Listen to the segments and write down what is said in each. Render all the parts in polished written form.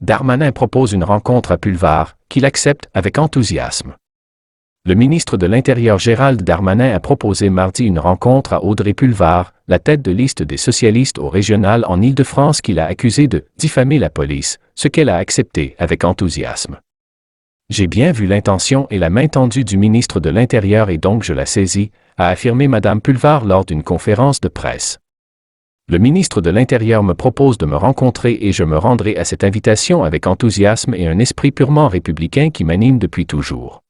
Darmanin propose une rencontre à Pulvar, qu'il accepte avec enthousiasme. Le ministre de l'Intérieur Gérald Darmanin a proposé mardi une rencontre à Audrey Pulvar, la tête de liste des socialistes au régional en Île-de-France qu'il a accusé de diffamer la police, ce qu'elle a accepté avec enthousiasme. J'ai bien vu l'intention et la main tendue du ministre de l'Intérieur et donc je la saisis, a affirmé Mme Pulvar lors d'une conférence de presse. Le ministre de l'Intérieur me propose de me rencontrer et je me rendrai à cette invitation avec enthousiasme et un esprit purement républicain qui m'anime depuis toujours.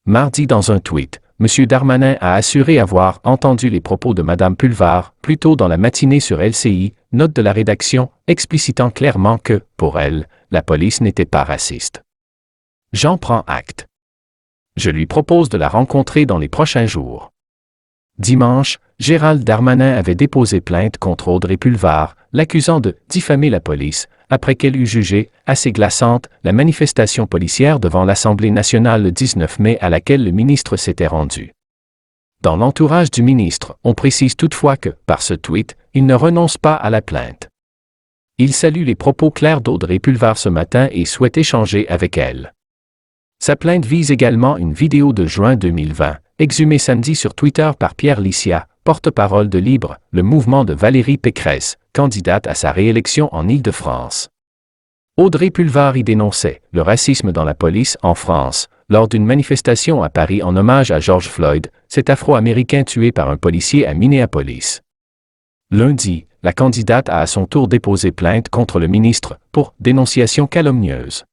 Mardi dans un tweet, M. Darmanin a assuré avoir entendu les propos de Mme Pulvar plus tôt dans la matinée sur LCI, note de la rédaction, explicitant clairement que, pour elle, la police n'était pas raciste. J'en prends acte. Je lui propose de la rencontrer dans les prochains jours. Dimanche, Gérald Darmanin avait déposé plainte contre Audrey Pulvar, l'accusant de diffamer la police, après qu'elle eut jugé, assez glaçante, la manifestation policière devant l'Assemblée nationale le 19 mai à laquelle le ministre s'était rendu. Dans l'entourage du ministre, on précise toutefois que, par ce tweet, il ne renonce pas à la plainte. Il salue les propos clairs d'Audrey Pulvar ce matin et souhaite échanger avec elle. Sa plainte vise également une vidéo de juin 2020, exhumée samedi sur Twitter par Pierre Licia, porte-parole de Libre, le mouvement de Valérie Pécresse, candidate à sa réélection en Île-de-France. Audrey Pulvar y dénonçait le racisme dans la police en France, lors d'une manifestation à Paris en hommage à George Floyd, cet Afro-Américain tué par un policier à Minneapolis. Lundi, la candidate a à son tour déposé plainte contre le ministre pour dénonciation calomnieuse.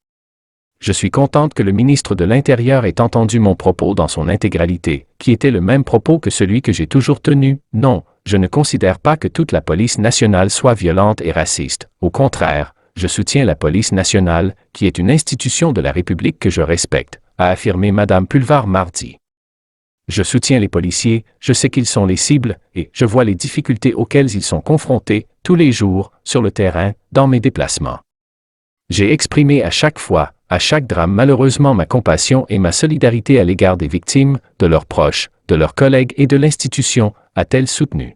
Je suis contente que le ministre de l'Intérieur ait entendu mon propos dans son intégralité, qui était le même propos que celui que j'ai toujours tenu. Non, je ne considère pas que toute la police nationale soit violente et raciste. Au contraire, je soutiens la police nationale, qui est une institution de la République que je respecte, a affirmé Mme Pulvar mardi. Je soutiens les policiers, je sais qu'ils sont les cibles, et je vois les difficultés auxquelles ils sont confrontés, tous les jours, sur le terrain, dans mes déplacements. J'ai exprimé à chaque fois, à chaque drame malheureusement ma compassion et ma solidarité à l'égard des victimes, de leurs proches, de leurs collègues et de l'institution, a-t-elle soutenu.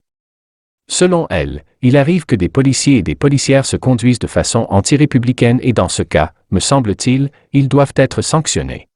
Selon elle, il arrive que des policiers et des policières se conduisent de façon anti-républicaine et dans ce cas, me semble-t-il, ils doivent être sanctionnés.